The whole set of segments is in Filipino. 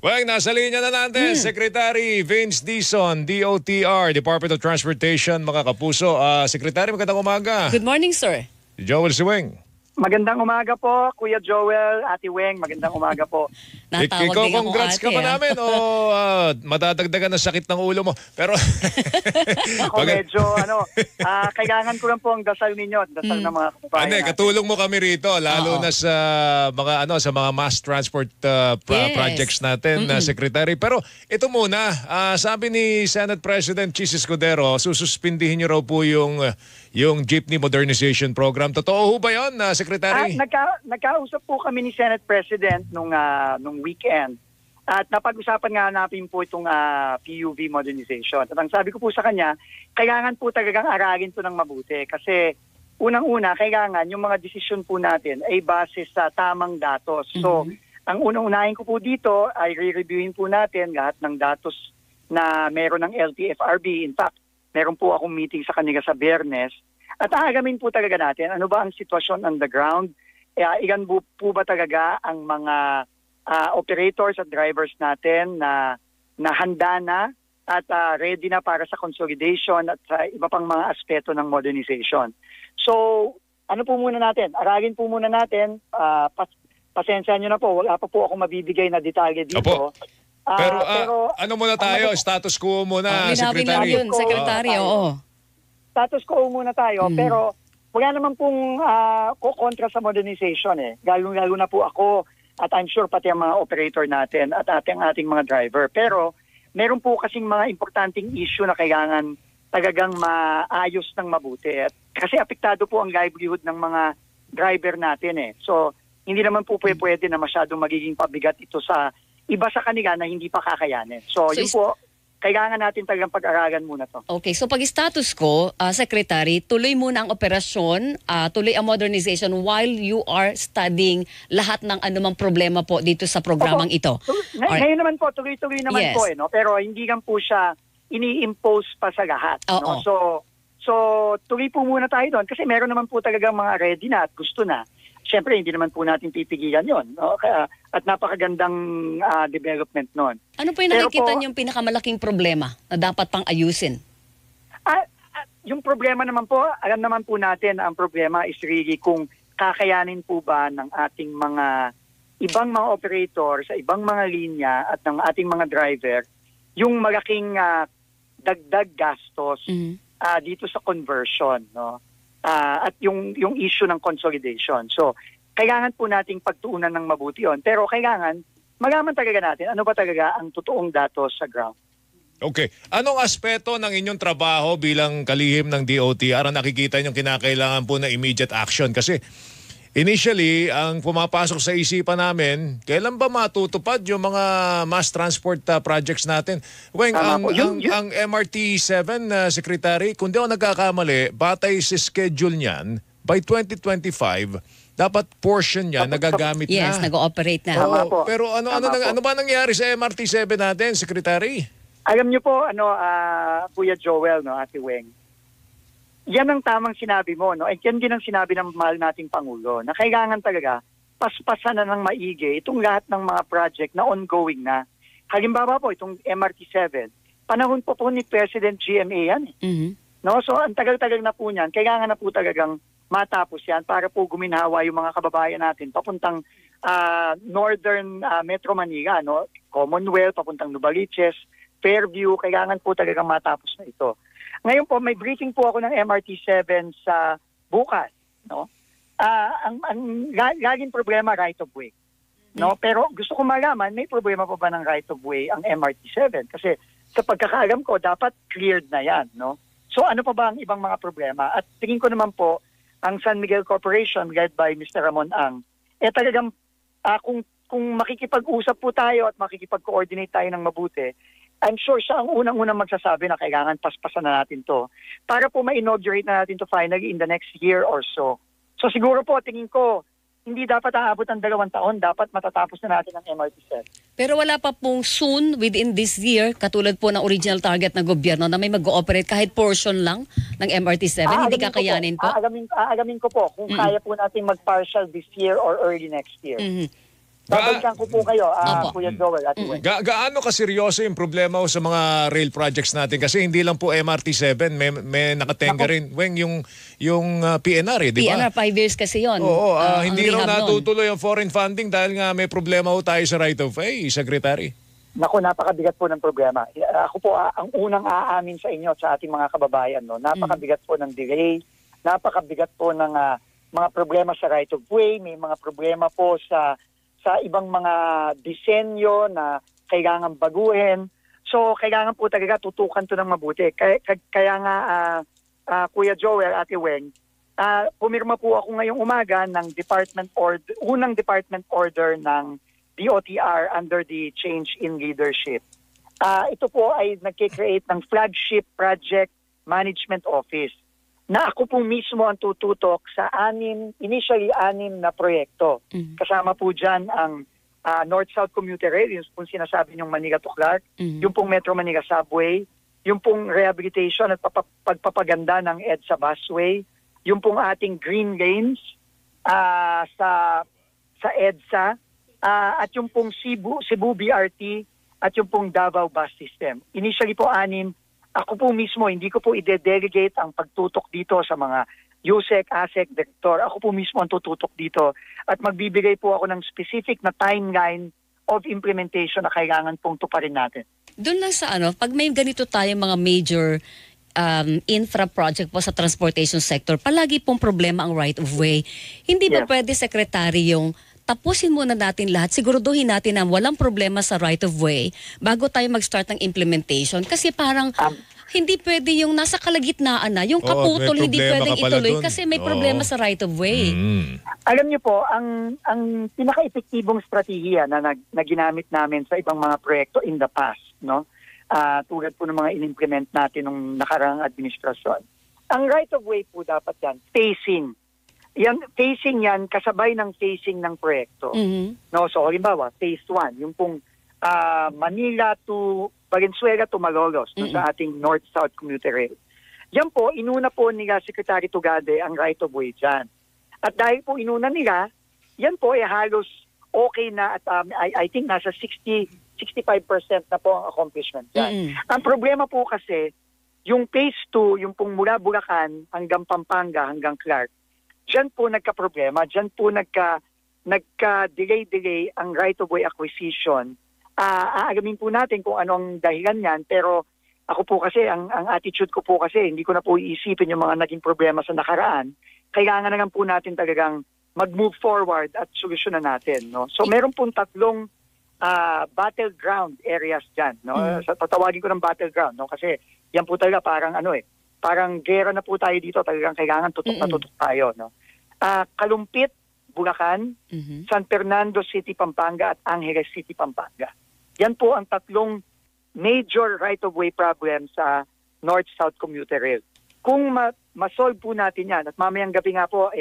Well, nasa linya na natin, Secretary Vince Dizon, DOTR, Department of Transportation, mga kapuso. Secretary, magandang umaga. Good morning, sir. Joel Siweng. Magandang umaga po, Kuya Joel, Ate Weng. Magandang umaga po. Natawag Ikaw, din akong congrats ate, ka ba namin o madadagdagan ng sakit ng ulo mo? Pero Ako medyo, kailangan ko lang po ang dasal ninyo at dasal ng mga kababayan natin. Katulong mo kami rito, lalo na sa mga mass transport projects natin, Secretary. Pero ito muna, sabi ni Senate President Chis Escudero, sususpindihin niyo raw po yung jeepney modernization program. Totoo ho ba yun, Secretary? Nagkausap po kami ni Senate President nung weekend at napag-usapan nga natin po itong PUV modernization. At ang sabi ko po sa kanya, kailangan po talagang aralin ito ng mabuti kasi unang-una, kailangan yung mga desisyon po natin ay base sa tamang datos. So, ang unang-unahin ko po dito ay re-reviewin po natin lahat ng datos na meron ng LTFRB. In fact, meron po akong meeting sa kanila sa Biyernes. At aagamin po talaga natin, ano ba ang sitwasyon on the ground? Ilan po ba talaga ang mga operators at drivers natin na handa na at ready na para sa consolidation at sa iba pang mga aspeto ng modernization. So, ano po muna natin? Aralin po muna natin. Pasensya nyo na po, wala pa po ako mabibigay na detalye dito. Opo. Pero ano muna tayo? Status quo muna, Secretary. Yun, Secretary, oo. Status quo muna tayo, pero wala naman pong kontra sa modernization eh. Lalo na po ako at I'm sure pati ang mga operator natin at ating mga driver. Pero meron po kasing mga importanteng issue na kailangan talagang maayos ng mabuti. At kasi apektado po ang livelihood ng mga driver natin eh. So hindi naman po pwede na masyadong magiging pabigat ito sa iba sa kanila na hindi pa kakayanin. So yun po, kailangan natin talagang pag-aralan muna to. Okay, so pag-status ko, Secretary, tuloy muna ang operasyon, tuloy ang modernization while you are studying lahat ng anumang problema po dito sa programang ito. Ngayon naman po, tuloy-tuloy naman po no? Pero hindi lang po siya ini-impose pa sa lahat. No? So tuloy po muna tayo doon kasi meron naman po talagang mga ready na at gusto na. Siyempre, hindi naman po natin pipigilan yon, no? At napakagandang development noon. Ano po yung nakikita niyong pinakamalaking problema na dapat pang ayusin? Yung problema naman po, alam naman po natin ang problema is really kung kakayanin po ba ng ating mga ibang mga operator sa ibang mga linya at ng ating mga driver yung malaking dagdag gastos dito sa conversion, no? At yung issue ng consolidation. So, kailangan po nating pagtuunan ng mabuti yon. Pero kailangan, malaman talaga natin ano ba talaga ang totoong datos sa ground. Okay. Anong aspeto ng inyong trabaho bilang kalihim ng DOTR ang nakikita niyong kinakailangan po na immediate action? Kasi initially, ang pumapasok sa isipan namin, kailan ba matutupad yung mga mass transport projects natin? Weng, ang MRT-7, Secretary, kung di ako nagkakamali, batay sa schedule niyan, by 2025, dapat portion niya nagagamit na. Yes, nag-ooperate na. Pero ano ba nangyari sa MRT-7 natin, Secretary? Alam niyo po, Kuya Joel, no, Ate Weng, yan ang tamang sinabi mo, no? At yan din ang sinabi ng mahal nating Pangulo na kailangan talaga paspasan na ng maigi itong lahat ng mga project na ongoing na. Halimbawa po, itong MRT-7, panahon po ni President GMA yan. No? So, ang tagal-tagal na po niyan, kailangan na po talagang matapos yan para po guminhawa yung mga kababayan natin papuntang Northern Metro Manila, no? Commonwealth, papuntang Novaliches, Fairview, kailangan po talagang matapos na ito. Ngayon po, may briefing po ako ng MRT-7 sa bukas, no? Ang laging problema, right of way. No? Pero gusto ko malaman, may problema pa ba ng right of way ang MRT-7? Kasi sa pagkakaalam ko, dapat cleared na yan, no? So ano pa ba ang ibang mga problema? At tingin ko naman po, ang San Miguel Corporation, led by Mr. Ramon Ang, talagang kung makikipag-usap po tayo at makikipag-coordinate tayo ng mabuti, I'm sure siya ang unang-unang magsasabi na kailangan paspasan na natin to para po ma-inaugurate na natin to finally in the next year or so. So siguro po, tingin ko, hindi dapat aabot ang 2 taon, dapat matatapos na natin ang MRT-7. Pero wala pa pong soon within this year, katulad po ng original target ng gobyerno na may mag-ooperate kahit portion lang ng MRT-7, hindi kakayanin po? Aagamin ko po kung kaya po natin mag-partial this year or early next year. Babalikan ko po kayo, Opo. Kuya Joel at Weng. Gaano kaseryoso yung problema ho sa mga rail projects natin? Kasi hindi lang po MRT7, may nakatenga rin. Weng, yung PNR di ba? PNR, 5 years kasi yon. Oo, ang hindi raw rehab nun. natutuloy ang foreign funding dahil nga may problema ho tayo sa right of way, Secretary. Naku, napakabigat po ng problema. Ako po, ang unang aamin sa inyo, sa ating mga kababayan, no, napakabigat po ng delay, napakabigat po ng mga problema sa right of way, may mga problema po sa ibang mga disenyo na kailangan baguhin. So, kailangan po talaga tutukan to ng mabuti. Kaya nga, Kuya Joel, Ate Weng, pumirma po ako ngayong umaga ng unang department order ng DOTR under the change in leadership. Ito po ay nagkikreate ng flagship project management office na ako po mismo ang tututok sa initially anim na proyekto. Kasama po dyan ang North-South Commuter Rail, yung pong sinasabi niyong Manila to Clark, yung pong Metro Manila Subway, yung pong rehabilitation at pagpapaganda ng EDSA Busway, yung pong ating green lanes sa EDSA, at yung pong Cebu BRT at yung pong Davao Bus System. Initially po anim. Ako po mismo, hindi ko po i-delegate ang pagtutok dito sa mga USEC, ASEC, Director. Ako po mismo ang tututok dito at magbibigay po ako ng specific na timeline of implementation na kailangan pong tuparin natin. Doon lang sa pag may ganito tayong mga major infra project po sa transportation sector, palagi pong problema ang right of way. Hindi ba pwede, Secretary, yung tapusin muna natin lahat, siguraduhin natin na walang problema sa right of way bago tayo mag-start ng implementation? Kasi parang hindi pwede yung nasa kalagitnaan na, yung kaputol hindi pwedeng ituloy kasi may problema sa right of way. Alam niyo po, ang pinaka-epektibong strategiya na ginamit namin sa ibang mga proyekto in the past, no? Tulad po ng mga in-implement natin nung nakaraang administrasyon. Ang right of way po dapat yan, phasing yan kasabay ng phasing ng proyekto. No, so halimbawa, phase 1, yung pong Manila to Valenzuela to Malolos sa ating North-South Commuter Rail. Yan po, inuna po nila Secretary Tugade ang right of way dyan. At dahil po inuna nila, yan po ay halos okay na at I think nasa 65% na po ang accomplishment dyan. Ang problema po kasi, yung phase 2, yung pong mula Bulacan hanggang Pampanga hanggang Clark, diyan po nagka-problema, diyan po nagka-delay ang right-of-way acquisition. Aalamin po natin kung anong dahilan yan, pero ako po kasi, ang attitude ko po kasi, hindi ko na po iisipin yung mga naging problema sa nakaraan. Kailangan na lang po natin talagang mag-move forward at solusyonan natin. No? So meron pong 3 battleground areas dyan. No? Tatawagin ko ng battleground, no? Kasi yan po talaga parang parang gera na po tayo dito, talagang kailangan tutok na tutok tayo. No? Kalumpit, Bulacan, San Fernando City, Pampanga at Angeles City, Pampanga. Yan po ang 3 major right-of-way problem sa North-South Commuter Rail. Kung ma-solve po natin yan, at mamayang gabi nga po,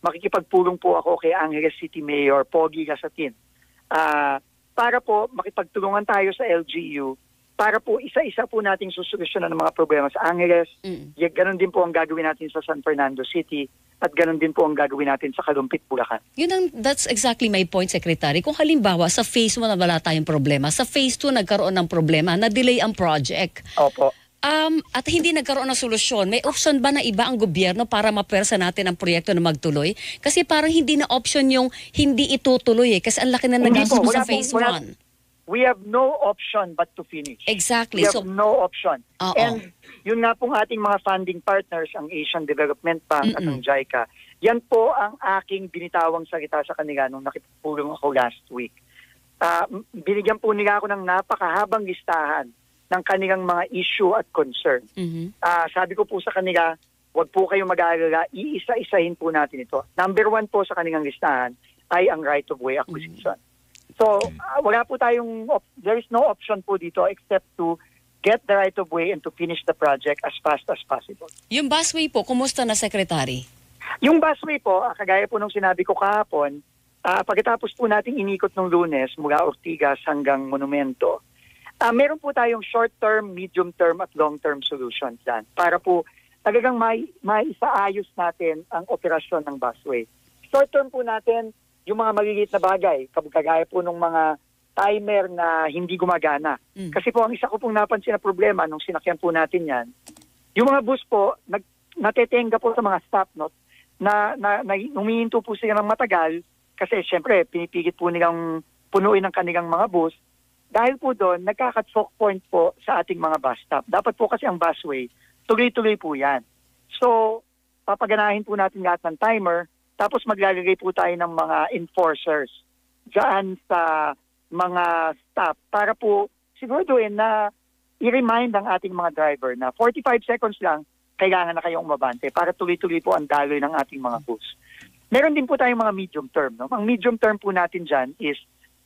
makikipagpulong po ako kay Angeles City Mayor Pogi Gasatin para po makipagtulungan tayo sa LGU para po isa-isa po nating susolusyonan ng mga problema sa Angeles. Ganon din po ang gagawin natin sa San Fernando City at ganon din po ang gagawin natin sa Kalumpit, Bulacan. That's exactly my point, Secretary. Kung halimbawa sa phase 1 na wala tayong problema, sa phase 2 nagkaroon ng problema, na-delay ang project. Opo. At hindi nagkaroon ng solusyon, may option ba na iba ang gobyerno para mapersa natin ang proyekto na magtuloy? Kasi parang hindi na option yung hindi itutuloy kasi ang laki na nagastos sa phase 1. We have no option but to finish. Exactly. We have no option. And yun nga pong ating mga funding partners, ang Asian Development Bank at ang JICA, yan po ang aking binitawang salita sa kanila nung nakipulong ako last week. Binigyan po nila ako ng napakahabang listahan ng kanilang mga issue at concern. Sabi ko po sa kanila, huwag po kayong mag-aalala, iisa-isahin po natin ito. Number 1 po sa kanilang listahan ay ang right-of-way acquisition. So, there is no option po dito except to get the right-of-way and to finish the project as fast as possible. Yung busway po, kumusta na, Secretary? Yung busway po, kagaya po nung sinabi ko kahapon, pagkatapos po nating inikot ng Lunes mula Ortigas hanggang Monumento, meron po tayong short-term, medium-term at long-term solutions dyan para po talagang maisaayos natin ang operasyon ng busway. Short-term po natin, yung mga maliliit na bagay, kagaya po ng mga timer na hindi gumagana. Kasi po ang isa ko pong napansin na problema nung sinakyan po natin yan, yung mga bus po, natetenga po sa mga stop not na humihinto po sila ng matagal kasi syempre pinipigit po nilang punuin ang kanilang mga bus. Dahil po doon, nagka-cut-choke point po sa ating mga bus stop. Dapat po kasi ang busway, tuloy-tuloy po yan. So, papaganahin po natin lahat ng timer, tapos maglalagay po tayo ng mga enforcers dyan sa mga stop para po siguraduhin na i-remind ang ating mga driver na 45 seconds lang, kailangan na kayong umabante para tuloy-tuloy po ang daloy ng ating mga bus. Meron din po tayong mga medium term. No? Ang medium term po natin dyan is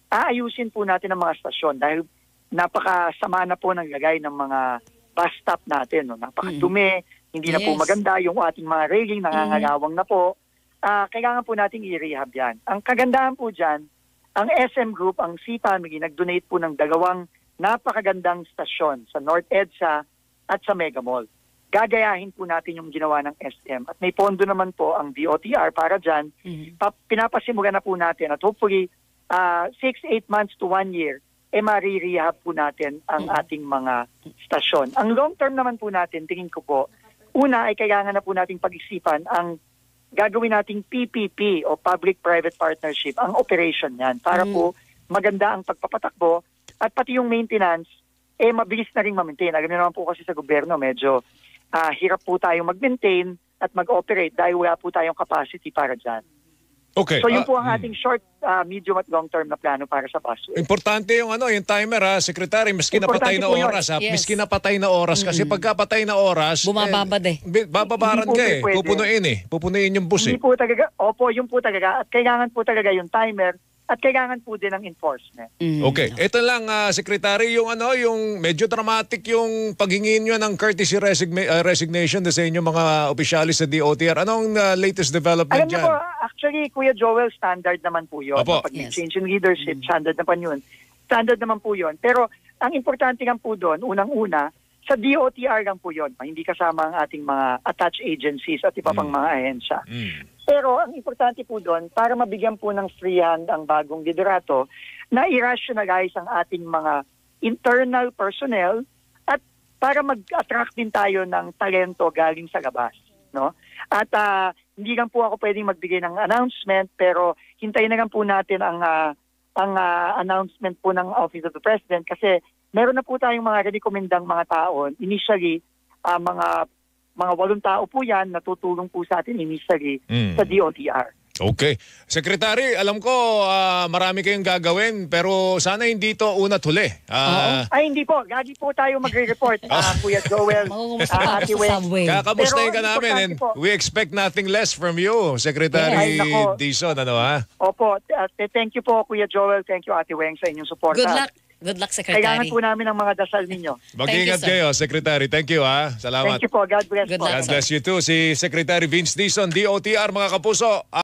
aayusin po natin ang mga stasyon dahil napakasama na po ng lagay ng mga bus stop natin. No? Napakadumi, hindi na po maganda yung ating mga railing, nangangalawang na po. Kailangan po natin i-rehab yan. Ang kagandahan po dyan, ang SM Group, ang C-Family, nag-donate po ng 2 napakagandang stasyon sa North EDSA at sa Mega Mall. Gagayahin po natin yung ginawa ng SM. At may pondo naman po ang DOTR para dyan. Pinapasimulan na po natin at hopefully 6-8 months to 1 year, ma-rehab po natin ang ating mga stasyon. Ang long term naman po natin, tingin ko po, una ay kailangan na po nating pag-isipan ang gagawin nating PPP o Public-Private Partnership, ang operation yan, para po maganda ang pagpapatakbo at pati yung maintenance, mabilis na rin ma-maintain. Alam niyo naman po kasi sa gobyerno, medyo hirap po tayong mag-maintain at mag-operate dahil wala po tayong capacity para dyan. Okay. So yun po ang ating short, medium at long term na plano para sa busway. Importante yung yung timer Secretary, miski na patay na oras miski na patay na oras kasi pagka patay na oras bumababad bababaran ka pupunuin yung bus Hindi po talaga, opo, yun po talaga at kailangan po talaga yung timer at kailangan po din ng enforcement. Okay, ito lang Secretary, yung yung medyo dramatic yung paghingi nyo ng courtesy resignation sa inyong mga opisyalis sa DOTR. Anong latest development Alam niyo dyan? po, actually, Kuya Joel, standard naman po yun. Opo. Pag may change in leadership, standard naman yun. Standard naman po yun. Pero ang importante lang po doon, unang-una, sa DOTR lang po yun. Hindi kasama ang ating mga attached agencies at iba pang mga ahensya. Pero ang importante po doon, para mabigyan po ng free hand ang bagong liderato, na i-rationalize ang ating mga internal personnel at para mag-attract din tayo ng talento galing sa labas. No? At hindi lang po ako pwedeng magbigay ng announcement, pero hintayin na lang po natin ang announcement po ng Office of the President kasi meron na po tayong mga rekomendang mga tao. Initially, mga 8 tao po yan, natutulong po sa atin initially sa DOTR. Okay. Secretary, alam ko marami kayong gagawin pero sana hindi to una't huli. Ay, hindi po. Lagi po tayo magre-report, Kuya Joel, Ate Weng. Kakamustahin ka namin and we expect nothing less from you, Secretary Dizon. Opo. Thank you po, Kuya Joel. Thank you, Ate Weng, sa inyong support. Good luck, Secretary. Kailangan po namin ang mga dasal ninyo. Mag-ingat kayo, Secretary. Thank you, Salamat. Thank you po. God bless po. God bless you too. Si Secretary Vince Dizon, DOTR, mga kapuso.